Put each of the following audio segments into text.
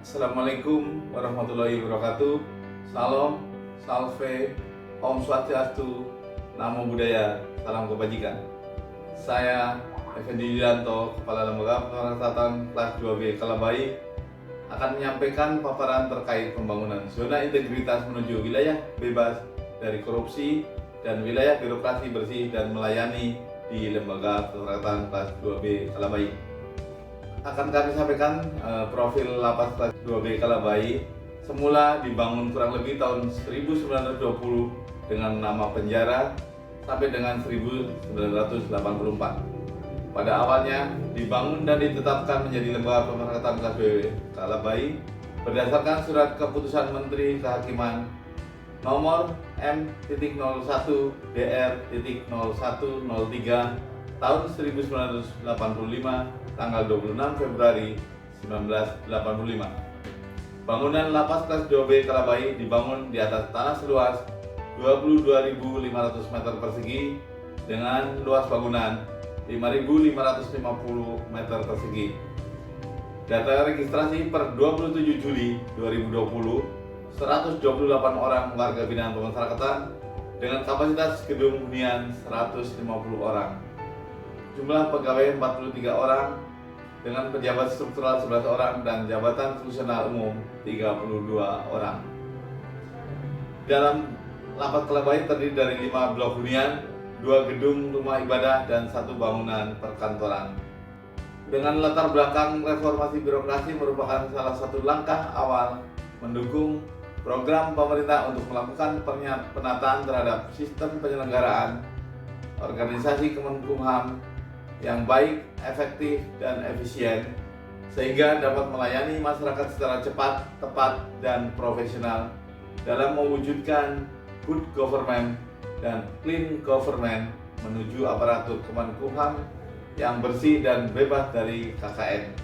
Assalamualaikum warahmatullahi wabarakatuh. Salam, salve, Om Swastiastu, Namo Buddhaya, salam kebajikan. Saya Effendi Yulianto, Kepala Lembaga Pemasyarakatan kelas 2B Kalabai, akan menyampaikan paparan terkait pembangunan zona integritas menuju wilayah bebas dari korupsi dan wilayah birokrasi bersih dan melayani di Lembaga Pemasyarakatan kelas 2B Kalabai. Akan kami sampaikan profil lapas kelas 2B Kalabai. Semula dibangun kurang lebih tahun 1920 dengan nama penjara sampai dengan 1984. Pada awalnya dibangun dan ditetapkan menjadi lembaga pemasyarakatan kelas 2B Kalabai berdasarkan surat keputusan Menteri Kehakiman nomor M.01 Dr.0103 tahun 1985 tanggal 26 Februari 1985. Bangunan lapas kelas 2B Kalabai dibangun di atas tanah seluas 22.500 meter persegi dengan luas bangunan 5.550 meter persegi. Data registrasi per 27 Juli 2020, 128 orang warga binaan pemasyarakatan dengan kapasitas gedung hunian 150 orang. Jumlah pegawai 43 orang dengan pejabat struktural 11 orang dan jabatan fungsional umum 32 orang. Dalam lapas Kalabai terdiri dari 5 blok hunian, 2 gedung rumah ibadah dan 1 bangunan perkantoran. Dengan latar belakang reformasi birokrasi merupakan salah satu langkah awal mendukung program pemerintah untuk melakukan penataan terhadap sistem penyelenggaraan organisasi Kemenkumham yang baik, efektif, dan efisien sehingga dapat melayani masyarakat secara cepat, tepat, dan profesional dalam mewujudkan good government dan clean government menuju aparatur Kemenkumham yang bersih dan bebas dari KKN.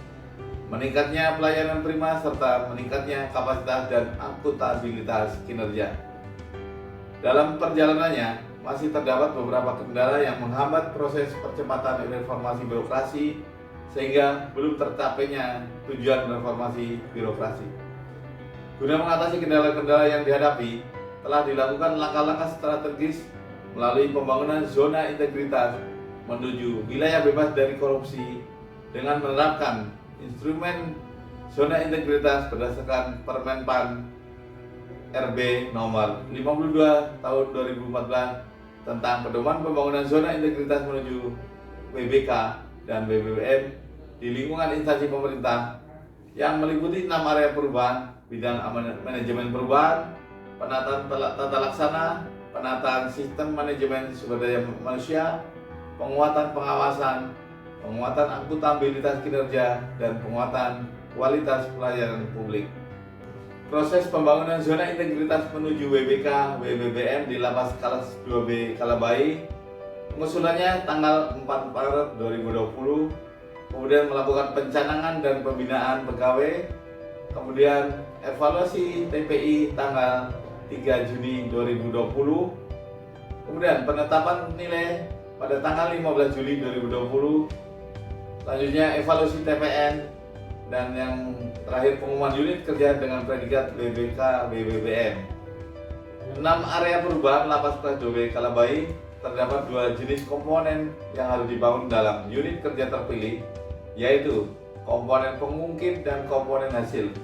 Meningkatnya pelayanan prima serta meningkatnya kapasitas dan akuntabilitas kinerja. Dalam perjalanannya, masih terdapat beberapa kendala yang menghambat proses percepatan reformasi birokrasi sehingga belum tercapainya tujuan reformasi birokrasi. Guna mengatasi kendala-kendala yang dihadapi, telah dilakukan langkah-langkah strategis melalui pembangunan zona integritas menuju wilayah bebas dari korupsi dengan menerapkan instrumen zona integritas berdasarkan Permenpan RB nomor 52 tahun 2014 tentang pedoman pembangunan zona integritas menuju WBK dan BBBM di lingkungan instansi pemerintah yang meliputi 6 area perubahan, bidang manajemen perubahan, penataan tata laksana, penataan sistem manajemen sumber daya manusia, penguatan pengawasan, penguatan akuntabilitas kinerja, dan penguatan kualitas pelayanan publik. Proses pembangunan zona integritas menuju WBK WBBM di lapas kelas 2B Kalabai, pengusulannya tanggal 4 Maret 2020, kemudian melakukan pencanangan dan pembinaan pegawai, kemudian evaluasi TPI tanggal 3 Juni 2020, kemudian penetapan nilai pada tanggal 15 Juli 2020, selanjutnya evaluasi TPN, dan yang terakhir pengumuman unit kerja dengan predikat WBK WBBM. 6 area perubahan lapas kelas 2B Kalabai terdapat 2 jenis komponen yang harus dibangun dalam unit kerja terpilih, yaitu komponen pengungkit dan komponen hasil.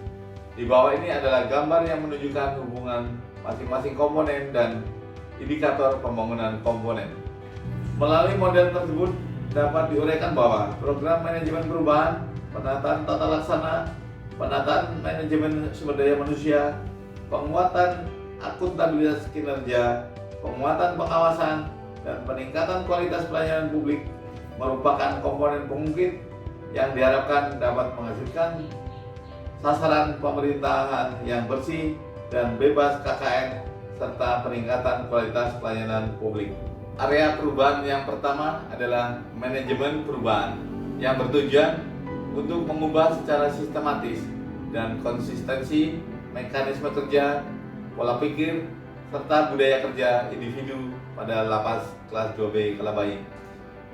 Di bawah ini adalah gambar yang menunjukkan hubungan masing-masing komponen dan indikator pembangunan komponen. Melalui model tersebut dapat diuraikan bahwa program manajemen perubahan, penataan tata laksana, penataan manajemen sumber daya manusia, penguatan akuntabilitas kinerja, penguatan pengawasan, dan peningkatan kualitas pelayanan publik merupakan komponen pengungkit yang diharapkan dapat menghasilkan sasaran pemerintahan yang bersih dan bebas KKN serta peningkatan kualitas pelayanan publik. Area perubahan yang pertama adalah manajemen perubahan yang bertujuan untuk mengubah secara sistematis dan konsistensi mekanisme kerja, pola pikir, serta budaya kerja individu pada lapas kelas 2B Kalabai.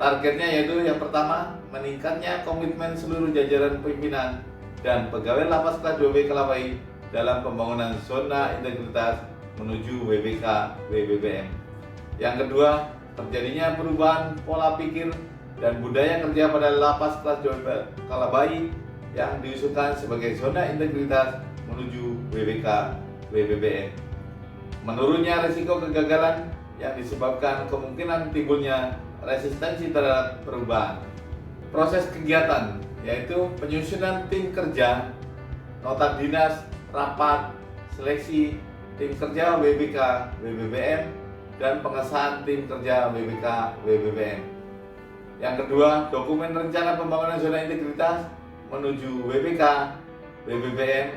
Targetnya yaitu yang pertama, meningkatnya komitmen seluruh jajaran pimpinan dan pegawai lapas kelas 2B Kalabahit dalam pembangunan zona integritas menuju WBK WBBM. Yang kedua, terjadinya perubahan pola pikir dan budaya kerja pada lapas kelas 2B Kalabahit yang diusulkan sebagai zona integritas menuju WBK WBBM. Menurunnya risiko kegagalan yang disebabkan kemungkinan timbulnya resistensi terhadap perubahan. Proses kegiatan yaitu penyusunan tim kerja, nota dinas, rapat, seleksi tim kerja WBK WBBM, dan pengesahan tim kerja WBK WBBM. Yang kedua, dokumen rencana pembangunan zona integritas menuju WBK WBBM,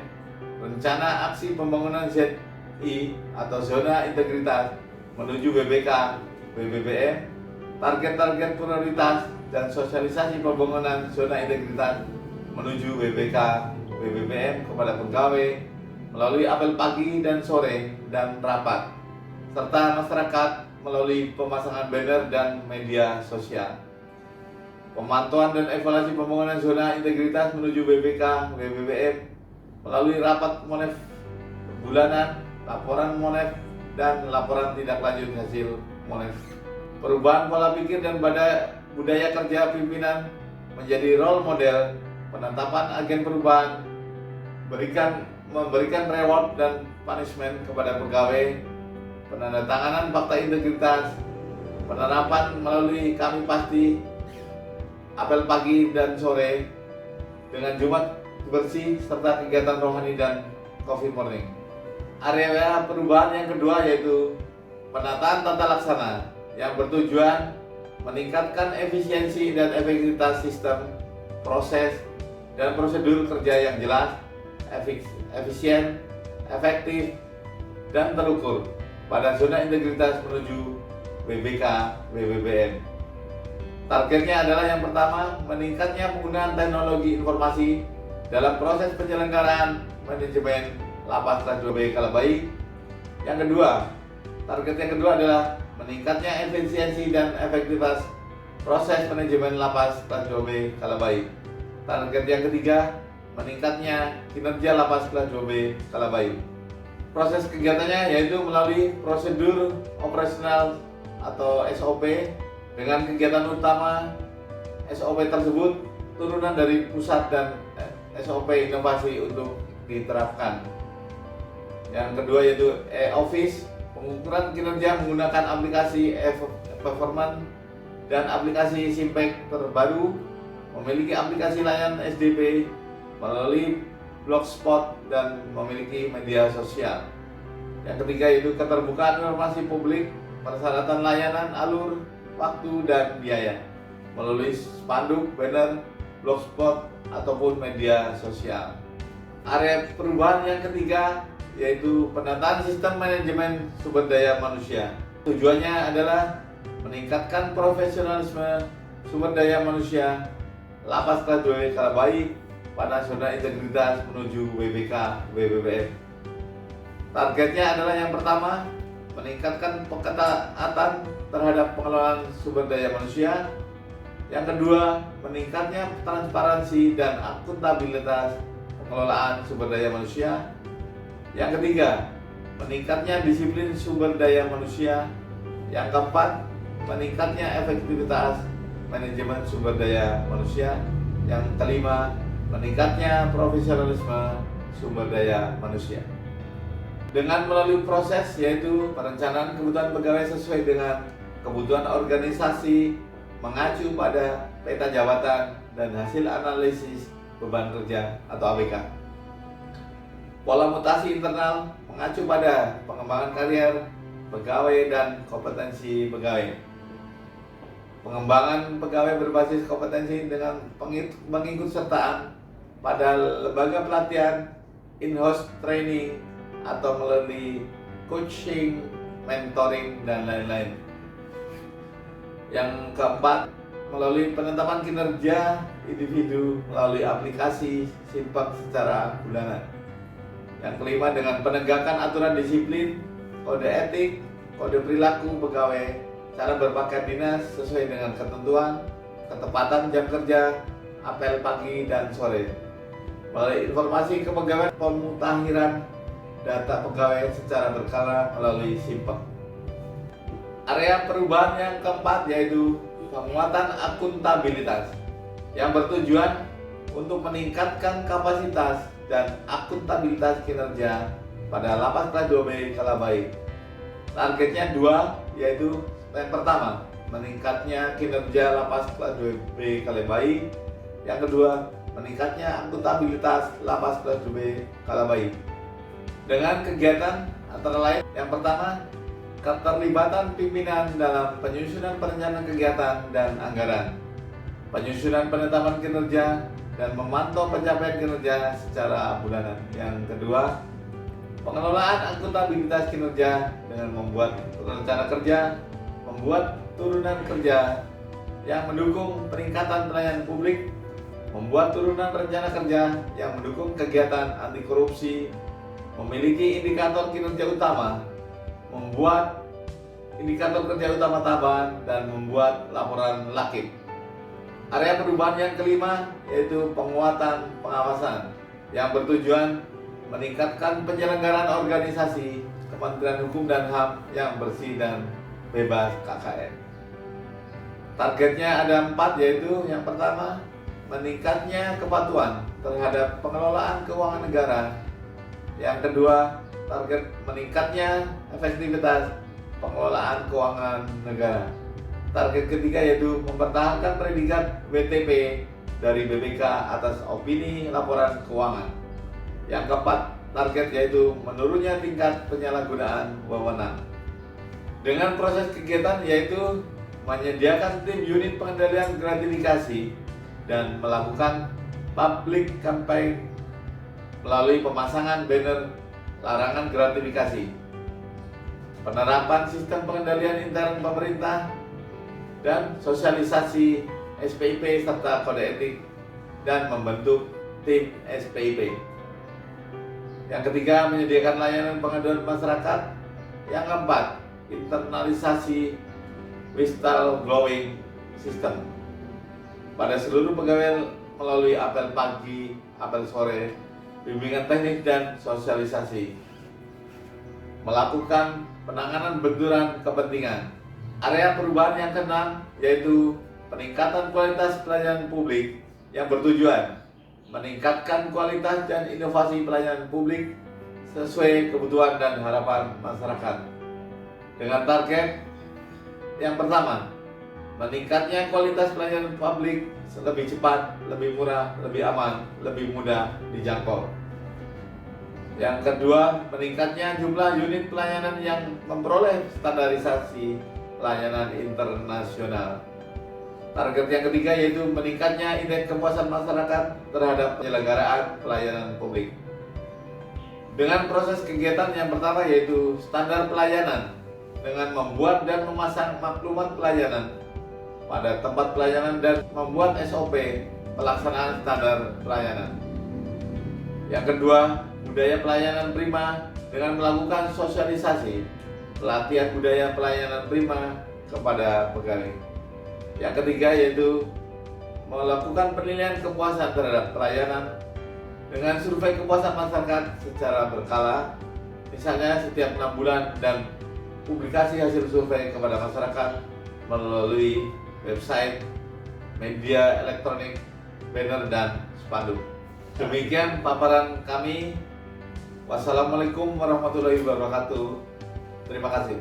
rencana aksi pembangunan ZI atau zona integritas menuju WBK WBBM, target-target prioritas dan sosialisasi pembangunan zona integritas menuju WBK WBBM kepada pegawai melalui apel pagi dan sore dan rapat, serta masyarakat melalui pemasangan banner dan media sosial. Pemantauan dan evaluasi pembangunan zona integritas menuju WBK WBBM melalui rapat MONEF bulanan, laporan MONEF, dan laporan tindak lanjut hasil MONEF. Perubahan pola pikir dan budaya kerja pimpinan menjadi role model, penetapan agen perubahan, memberikan reward dan punishment kepada pegawai, penandatanganan fakta integritas, penerapan melalui kami pasti, apel pagi dan sore dengan Jumat bersih, serta kegiatan rohani dan coffee morning. Area perubahan yang kedua yaitu penataan tata laksana yang bertujuan meningkatkan efisiensi dan efektivitas sistem, proses, dan prosedur kerja yang jelas, efisien, efektif, dan terukur pada zona integritas menuju WBK WBBM. Targetnya adalah yang pertama, meningkatnya penggunaan teknologi informasi dalam proses penyelenggaraan manajemen lapas kelas 2B Kalabahit. Yang kedua, target yang kedua adalah meningkatnya efisiensi dan efektivitas proses manajemen lapas kelas 2B Kalabahit. Target yang ketiga, meningkatnya kinerja lapas kelas 2B Kalabahit. Proses kegiatannya yaitu melalui prosedur operasional atau SOP dengan kegiatan utama SOP tersebut turunan dari pusat dan SOP inovasi untuk diterapkan. Yang kedua yaitu e-office, pengukuran kinerja menggunakan aplikasi e-performance dan aplikasi Simpek terbaru, memiliki aplikasi layanan SDP melalui blogspot dan memiliki media sosial. Yang ketiga yaitu keterbukaan informasi publik, persyaratan layanan, alur, waktu, dan biaya melalui spanduk, banner, blogspot, ataupun media sosial. Area perubahan yang ketiga yaitu penataan sistem manajemen sumber daya manusia. Tujuannya adalah meningkatkan profesionalisme sumber daya manusia lapas kelas 2B Kalabahit pada zona integritas menuju WBK WBBM. Targetnya adalah yang pertama, meningkatkan peketaatan terhadap pengelolaan sumber daya manusia. Yang kedua, meningkatnya transparansi dan akuntabilitas pengelolaan sumber daya manusia. Yang ketiga, meningkatnya disiplin sumber daya manusia. Yang keempat, meningkatnya efektivitas manajemen sumber daya manusia. Yang kelima, meningkatnya profesionalisme sumber daya manusia. Dengan melalui proses yaitu perencanaan kebutuhan pegawai sesuai dengan kebutuhan organisasi, mengacu pada peta jabatan dan hasil analisis beban kerja atau ABK. Pola mutasi internal mengacu pada pengembangan karier pegawai dan kompetensi pegawai. Pengembangan pegawai berbasis kompetensi dengan pengikutsertaan pada lembaga pelatihan, in-house training, atau melalui coaching, mentoring, dan lain-lain. Yang keempat, melalui penetapan kinerja individu melalui aplikasi Simpek secara bulanan. Yang kelima, dengan penegakan aturan disiplin, kode etik, kode perilaku pegawai, cara berpakaian dinas sesuai dengan ketentuan, ketepatan jam kerja, apel pagi dan sore. melalui informasi kepegawaian pemutakhiran data pegawai secara berkala melalui SIMPEK. Area perubahan yang keempat yaitu penguatan akuntabilitas yang bertujuan untuk meningkatkan kapasitas dan akuntabilitas kinerja pada Lapas Kelas 2B Kalabai. Targetnya dua, yaitu yang pertama, meningkatnya kinerja Lapas Kelas 2B Kalabai. Yang kedua, meningkatnya akuntabilitas Lapas Kelas 2B Kalabai. Dengan kegiatan antara lain, yang pertama, keterlibatan pimpinan dalam penyusunan perencanaan kegiatan dan anggaran, penyusunan penetapan kinerja, dan memantau pencapaian kinerja secara bulanan. Yang kedua, pengelolaan akuntabilitas kinerja dengan membuat rencana kerja, membuat turunan kerja yang mendukung peningkatan pelayanan publik, membuat turunan rencana kerja yang mendukung kegiatan anti korupsi, memiliki indikator kinerja utama, membuat indikator kerja utama tambahan, dan membuat laporan lakib. Area perubahan yang kelima yaitu penguatan pengawasan yang bertujuan meningkatkan penyelenggaraan organisasi Kementerian Hukum dan HAM yang bersih dan bebas KKN. Targetnya ada 4, yaitu yang pertama, meningkatnya kepatuhan terhadap pengelolaan keuangan negara. Yang kedua, target meningkatnya efektivitas pengelolaan keuangan negara. Target ketiga yaitu mempertahankan predikat WTP dari BPK atas opini laporan keuangan. Yang keempat, target yaitu menurunnya tingkat penyalahgunaan wewenang. Dengan proses kegiatan yaitu menyediakan tim unit pengendalian gratifikasi dan melakukan public campaign melalui pemasangan banner larangan gratifikasi, penerapan sistem pengendalian intern pemerintah, dan sosialisasi SPIP serta kode etik, dan membentuk tim SPIP. Yang ketiga, menyediakan layanan pengaduan masyarakat. Yang keempat, internalisasi whistleblowing system pada seluruh pegawai melalui apel pagi, apel sore, bimbingan teknik, dan sosialisasi. Melakukan penanganan benturan kepentingan. Area perubahan yang keenam yaitu peningkatan kualitas pelayanan publik yang bertujuan meningkatkan kualitas dan inovasi pelayanan publik sesuai kebutuhan dan harapan masyarakat. Dengan target yang pertama, meningkatnya kualitas pelayanan publik lebih cepat, lebih murah, lebih aman, lebih mudah dijangkau. Yang kedua, meningkatnya jumlah unit pelayanan yang memperoleh standarisasi pelayanan internasional. Target yang ketiga yaitu meningkatnya indeks kepuasan masyarakat terhadap penyelenggaraan pelayanan publik. Dengan proses kegiatan yang pertama yaitu standar pelayanan dengan membuat dan memasang maklumat pelayanan pada tempat pelayanan dan membuat SOP pelaksanaan standar pelayanan. Yang kedua, budaya pelayanan prima dengan melakukan sosialisasi pelatihan budaya pelayanan prima kepada pegawai. Yang ketiga yaitu melakukan penilaian kepuasan terhadap pelayanan dengan survei kepuasan masyarakat secara berkala, misalnya setiap 6 bulan, dan publikasi hasil survei kepada masyarakat melalui website, media elektronik, banner, dan spanduk. Demikian paparan kami. Wassalamualaikum warahmatullahi wabarakatuh. Terima kasih.